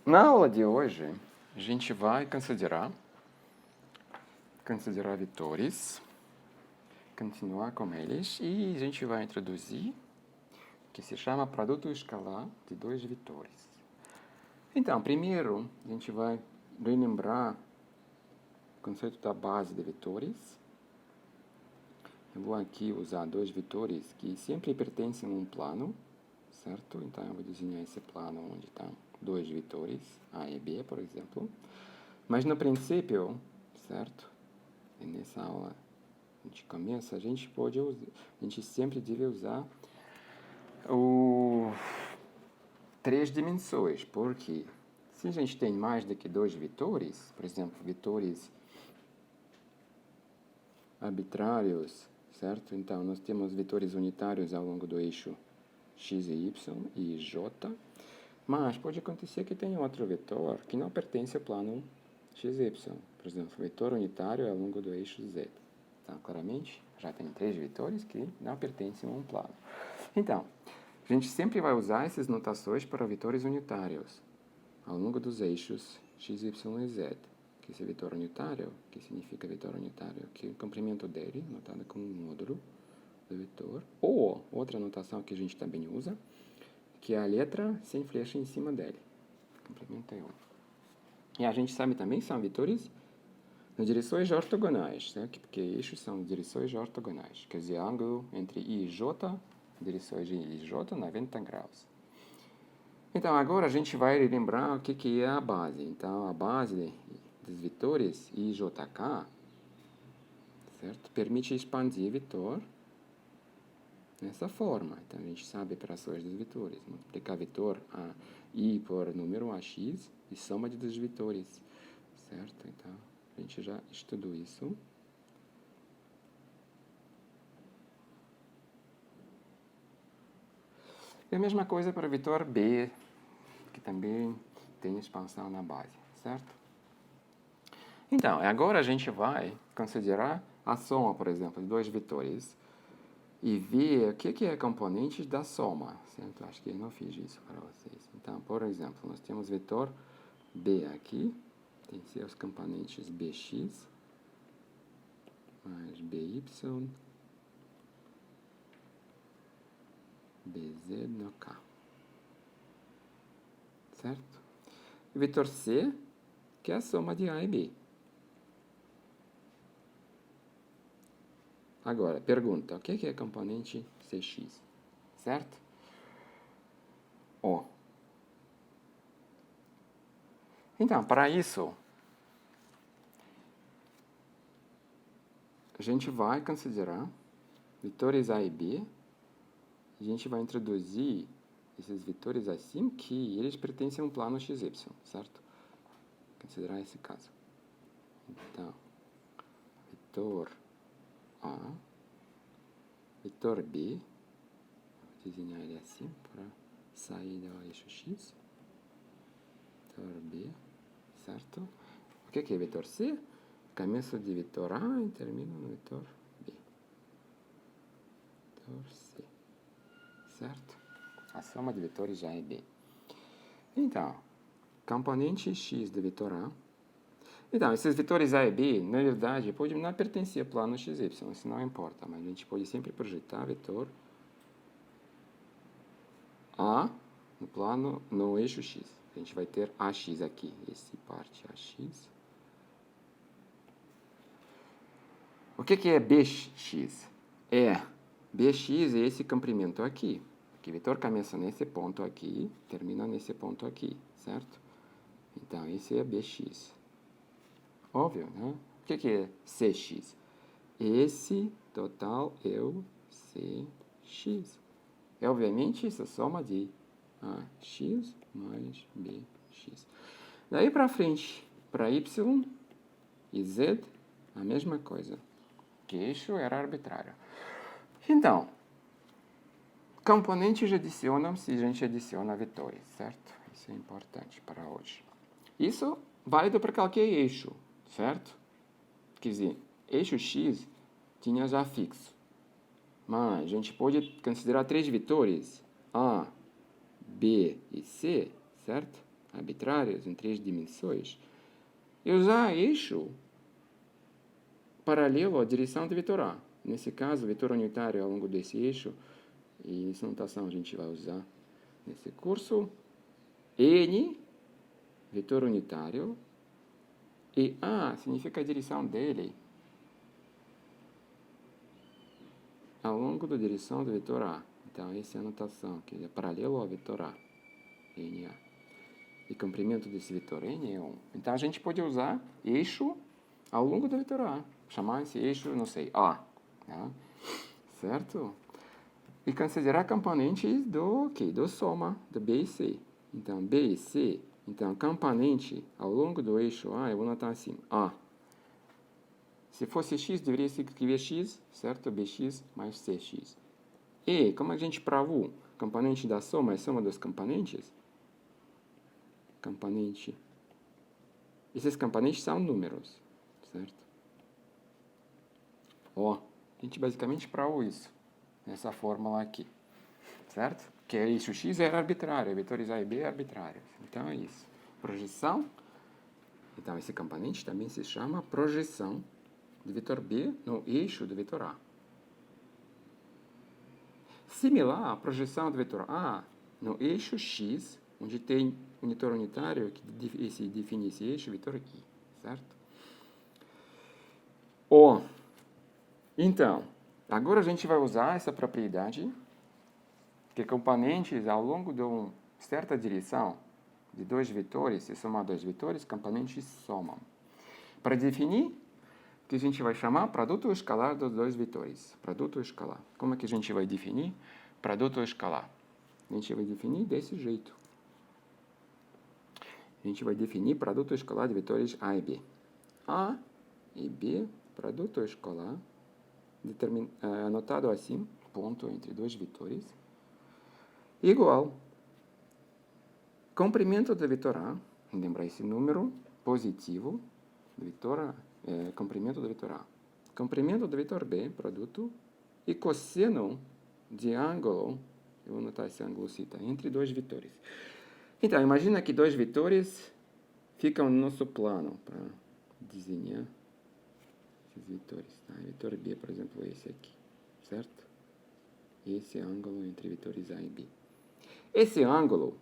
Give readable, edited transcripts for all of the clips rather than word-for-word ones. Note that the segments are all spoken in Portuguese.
Na aula de hoje, a gente vai considerar vetores, continuar com eles e a gente vai introduzir o que se chama produto escalar de dois vetores. Então, primeiro, a gente vai relembrar o conceito da base de vetores. Eu vou aqui usar dois vetores que sempre pertencem a um plano, certo? Então, eu vou desenhar esse plano onde estão dois vetores, A e B, por exemplo. Mas, no princípio, certo? E nessa aula a gente começa, a gente sempre deve usar o três dimensões, porque se a gente tem mais do que dois vetores, por exemplo, vetores arbitrários, certo? Então, nós temos vetores unitários ao longo do eixo x e y e j, mas pode acontecer que tenha outro vetor que não pertence ao plano x e y. Por exemplo, vetor unitário ao longo do eixo z. Então, claramente, já tem três vetores que não pertencem a um plano. Então, a gente sempre vai usar essas notações para vetores unitários ao longo dos eixos x, y e z. Que esse vetor unitário, que significa vetor unitário, que o comprimento dele, notado como um módulo do vetor, ou outra notação que a gente também usa, que é a letra sem flecha em cima dele. Comprimento é 1. E a gente sabe também que são vetores nas direções ortogonais, né? Porque eixos são direções ortogonais. Quer dizer, ângulo entre I e J, direções de I e J, 90 graus. Então, agora a gente vai lembrar o que é a base. Então, a base dos vetores I e JK, certo? Permite expandir o vetor nessa forma. Então, a gente sabe operações dos vetores. Multiplicar vetor I por número AX e soma de dos vetores, certo? Então, a gente já estudou isso. E a mesma coisa para o vetor B, que também tem expansão na base, certo? Então, agora a gente vai considerar a soma, por exemplo, de dois vetores e ver o que é componentes da soma, certo? Acho que eu não fiz isso para vocês. Então, por exemplo, nós temos vetor B aqui, tem seus componentes bx mais by, bz no k, certo? E vetor C, que é a soma de A e B. Agora, pergunta, o que é componente Cx, certo? O. Então, para isso, a gente vai considerar vetores A e B. A gente vai introduzir esses vetores assim que eles pertencem a um plano XY, certo? Considerar esse caso. Então, vetor A, vetor B, vou desenhar ele assim para sair do eixo X. Vetor B, certo? O que é vetor C? Começo de vetor A e termino no vetor B. Vetor C, certo? A soma de vetores A e B. Então, componente X de vetor A. Então, esses vetores A e B, na verdade, podem não pertencer ao plano XY, isso não importa, mas a gente pode sempre projetar vetor A no plano, no eixo X. A gente vai ter AX aqui, esse parte AX. O que é BX? BX é esse comprimento aqui. Que vetor começa nesse ponto aqui, termina nesse ponto aqui, certo? Então, esse é BX. Óbvio, né? O que é CX? Esse total é o CX. É, obviamente, essa soma de AX mais BX. Daí para frente, para Y e Z, a mesma coisa. Que eixo era arbitrário. Então, componentes adicionam se a gente adiciona vetores, certo? Isso é importante para hoje. Isso válido para qualquer eixo, certo? Quer dizer, eixo X tinha já fixo. Mas a gente pode considerar três vetores, A, B e C, certo? arbitrários em 3 dimensões, e usar eixo paralelo à direção do vetor A. Nesse caso, o vetor unitário ao longo desse eixo, e essa notação a gente vai usar nesse curso, N, vetor unitário, e A significa a direção dele ao longo da direção do vetor A. Então, essa é a notação, que é paralelo ao vetor A, NA. E comprimento desse vetor N é 1. Então, a gente pode usar eixo ao longo do vetor A. Chamar esse eixo, não sei, A. Tá? Certo? E considerar componentes do soma, do B e C. Então, B e C. Então, componente ao longo do eixo A, eu vou notar assim, A. Se fosse x, deveria escrever x, certo? Bx mais cx. E, como a gente provou, componente da soma é soma dos componentes. Componente. Esses componentes são números, certo? Ó, a gente basicamente provou isso, nessa fórmula aqui, certo? Que é isso, x era arbitrário, vetores A e B é arbitrário. Então, é isso. Projeção. Então, esse componente também se chama projeção do vetor B no eixo do vetor A. Similar à projeção do vetor A no eixo X, onde tem um vetor unitário que define esse eixo, o vetor I, certo? Então, agora a gente vai usar essa propriedade que componentes ao longo de uma certa direção de dois vetores, se somar dois vetores, componentes somam. Para definir o que a gente vai chamar produto escalar dos dois vetores. Produto escalar. Como é que a gente vai definir produto escalar? A gente vai definir desse jeito. A gente vai definir produto escalar de vetores A e B. A e B, produto escalar, anotado assim, ponto entre dois vetores, igual comprimento do vetor A, lembra esse número positivo, do vetor A, comprimento do vetor A. Comprimento do vetor B, produto, e cosseno de ângulo, eu vou anotar esse ângulo θ, entre dois vetores. Então, imagina que dois vetores ficam no nosso plano, para desenhar esses vetores. Tá? Vetor B, por exemplo, é esse aqui, certo? Esse ângulo entre vetores A e B. Esse ângulo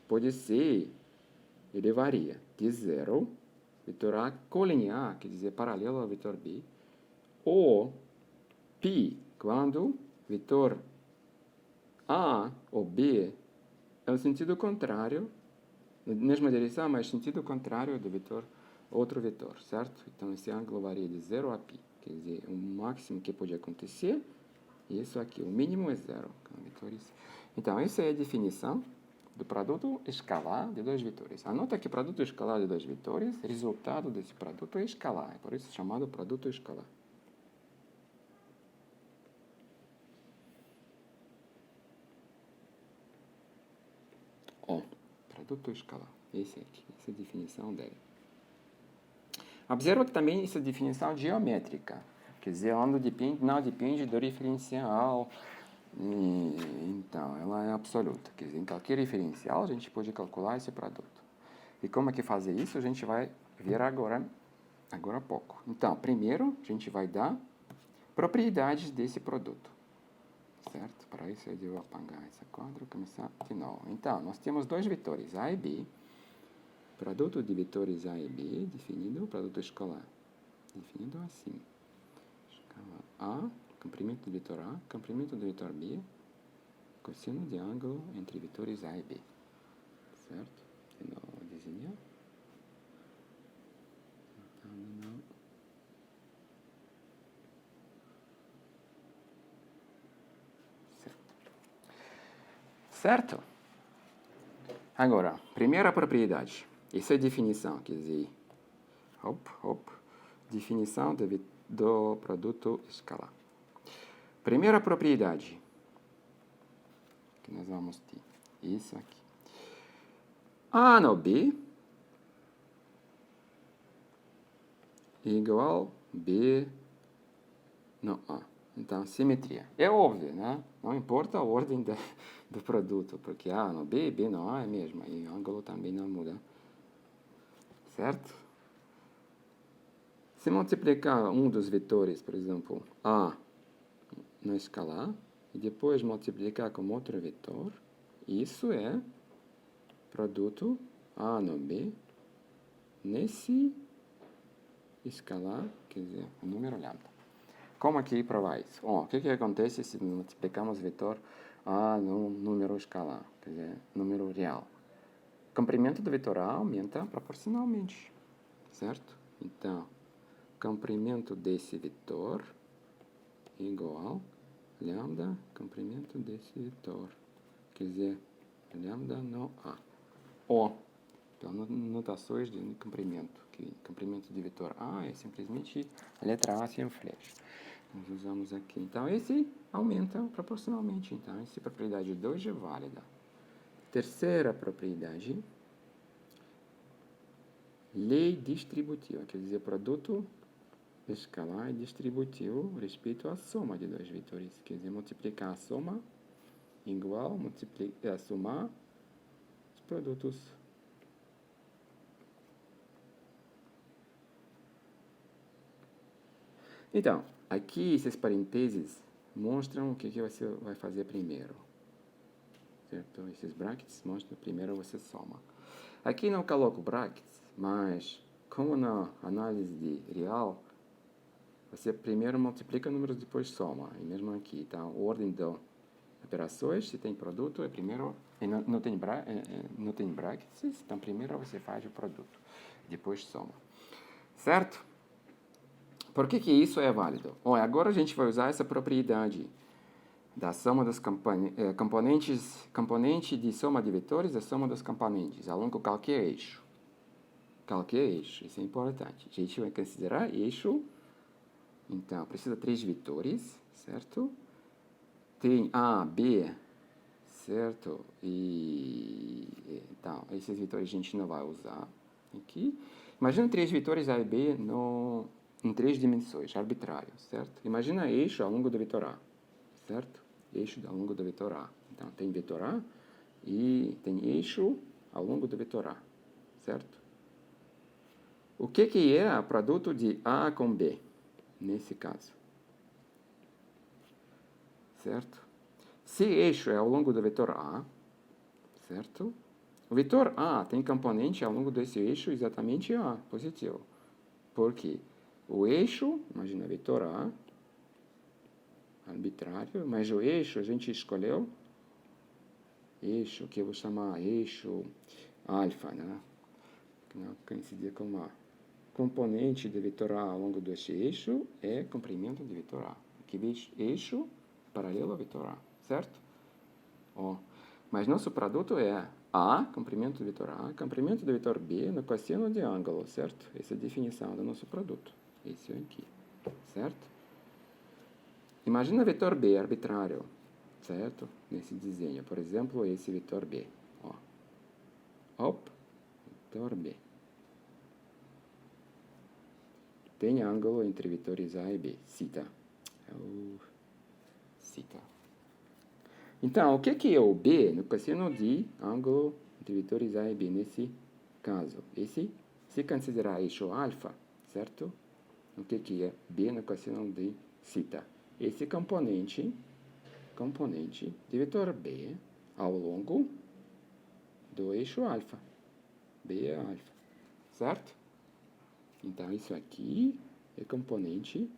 pode ser, ele varia de 0, vetor A colinear, quer dizer, paralelo ao vetor B, ou π, quando vetor A ou B é o sentido contrário, na mesma direção, mas sentido contrário do vetor, outro vetor, certo? Então, esse ângulo varia de 0 a π, quer dizer, o máximo que pode acontecer, isso aqui, o mínimo é 0. Então, essa é a definição do produto escalar de dois vetores. Anota que produto escalar de dois vetores, resultado desse produto é escalar, é por isso chamado produto escalar. Produto escalar, esse aqui, essa é a definição dele. Observa que também essa definição geométrica, quer dizer, ela não depende do referencial, então, ela é absoluta, quer dizer, em qualquer referencial a gente pode calcular esse produto. E como é que fazer isso, a gente vai ver agora há pouco. Então, primeiro, a gente vai dar propriedades desse produto, certo? Para isso, eu vou apagar esse quadro e começar de novo. Então, nós temos dois vetores, A e B, produto de vetores A e B, definido, produto escalar, definido assim. Escala A, comprimento do vetor A, comprimento do vetor B, cosseno de ângulo entre vetores A e B. Certo? De novo, vou desenhar. Então, de novo. Certo? Agora, primeira propriedade. Essa é a definição, quer dizer, definição do produto escalar. Primeira propriedade que nós vamos ter, isso aqui. A no B igual B no A. Então, simetria. É óbvio, né? Não importa a ordem do produto, porque A no B, B no A é mesmo, e o ângulo também não muda. Certo? Se multiplicar um dos vetores, por exemplo, A na escala A, e depois multiplicar com outro vetor, isso é produto A no B nesse escalar, quer dizer, o número lambda. Como aqui provar isso? O que acontece se multiplicamos vetor A no número escalar, quer dizer, número real? O comprimento do vetor A aumenta proporcionalmente, certo? Então, comprimento desse vetor igual lambda comprimento desse vetor, quer dizer, lambda no A. Ou, pelas notações de comprimento, que comprimento de vetor A é simplesmente a letra A sem flecha. Nós usamos aqui. Então, esse aumenta proporcionalmente. Então, essa propriedade 2 é válida. Terceira propriedade, lei distributiva, quer dizer, produto escalar é distributivo respeito à soma de dois vetores. Quer dizer, multiplicar a soma igual a somar os produtos. Então, aqui esses parênteses mostram o que você vai fazer primeiro. Certo? Esses brackets mostram primeiro você soma. Aqui não coloco brackets, mas como na análise de real, você primeiro multiplica números, depois soma. E mesmo aqui, então, a ordem de operações, se tem produto, é primeiro, não tem brackets, então primeiro você faz o produto, depois soma. Certo? Por que isso é válido? Olha, agora a gente vai usar essa propriedade da soma dos componente de soma de vetores, a soma dos componentes, ao longo de qualquer eixo. Qualquer eixo, isso é importante. A gente vai considerar eixo, então, precisa de 3 vetores, certo? Tem A, B, certo? Então, esses vetores a gente não vai usar aqui. Imagina 3 vetores A e B em 3 dimensões, arbitrário, certo? Imagina eixo ao longo do vetor A, certo? Eixo ao longo do vetor A. Então, tem vetor A e tem eixo ao longo do vetor A, certo? O que é o produto de A com B, nesse caso? Certo? Se eixo é ao longo do vetor A, certo? O vetor A tem componente ao longo desse eixo exatamente A, positivo. Por quê? O eixo, imagina vetor A, arbitrário, mas o eixo a gente escolheu, eixo que eu vou chamar eixo alfa, né? Que não coincidir com A. Componente de vetor A ao longo desse eixo é comprimento de vetor A. Aqui eixo paralelo ao vetor A, certo? Mas nosso produto é A, comprimento do vetor A, comprimento do vetor B no cosseno de ângulo, certo? Essa é a definição do nosso produto. Esse aqui, certo? Imagina vetor B arbitrário, certo? Nesse desenho, por exemplo, esse vetor B. Vetor B. Tem ângulo entre vetores A e B, θ. Θ. Então, o que é o B no cosseno de ângulo entre vetores A e B nesse caso? Esse, se considerar eixo alfa, certo? O que é B no cosseno de θ? Esse componente de vetor B ao longo do eixo alfa. B é alfa, certo? Então, isso aqui é componente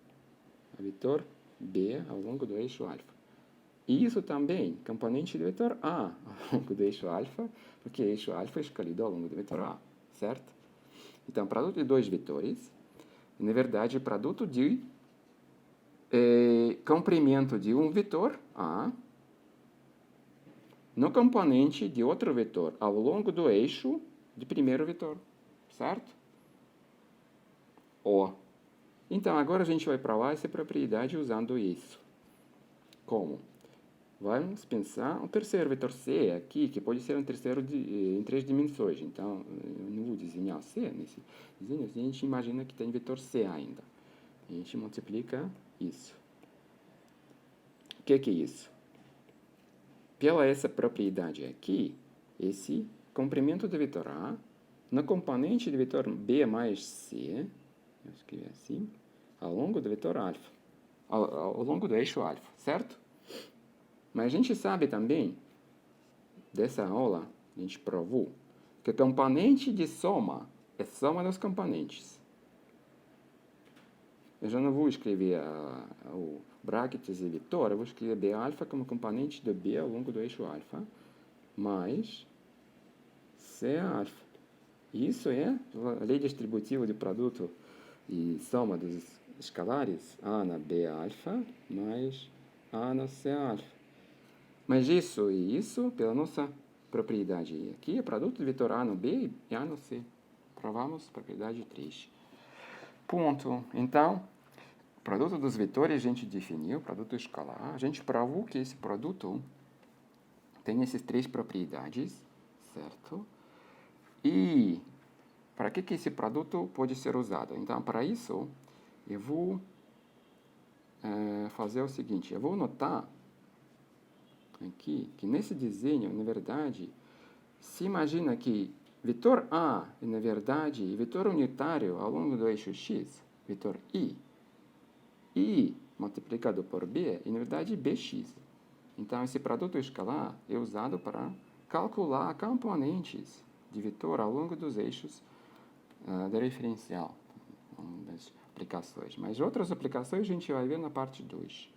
a vetor B ao longo do eixo alfa. E isso também, componente do vetor A ao longo do eixo alfa, porque o eixo alfa é escolhido ao longo do vetor A, certo? Então, produto de dois vetores, na verdade, produto de comprimento de um vetor A no componente de outro vetor ao longo do eixo de primeiro vetor, certo? Então, agora a gente vai provar essa propriedade usando isso. Como? Vamos pensar um terceiro vetor C aqui, que pode ser um terceiro em 3 dimensões. Então, eu não vou desenhar C nesse desenho, a gente imagina que tem vetor C ainda. A gente multiplica isso. que é isso? Pela essa propriedade aqui, esse comprimento do vetor A no componente do vetor B mais C, eu escrevi assim, ao longo do vetor alfa, ao longo do eixo alfa, certo? Mas a gente sabe também, dessa aula, a gente provou, que o componente de soma é soma dos componentes. Eu já não vou escrever o brackets e vetor, eu vou escrever B alfa como componente do B ao longo do eixo alfa, mais C alfa. Isso é a lei distributiva de produto e soma dos escalares, A na B alfa mais A na C alfa. Mas isso e isso, pela nossa propriedade aqui, é produto de vetor A no B e A no C. Provamos propriedade 3. Ponto. Então, o produto dos vetores a gente definiu, produto escalar. A gente provou que esse produto tem essas três propriedades, certo? E para que esse produto pode ser usado? Então, para isso, eu vou fazer o seguinte. Eu vou notar aqui que nesse desenho, na verdade, se imagina que vetor A é, na verdade, vetor unitário ao longo do eixo x, vetor I multiplicado por B é, na verdade, Bx. Então, esse produto escalar é usado para calcular componentes de vetor ao longo dos eixos da referencial, uma das aplicações. Mas outras aplicações a gente vai ver na parte 2.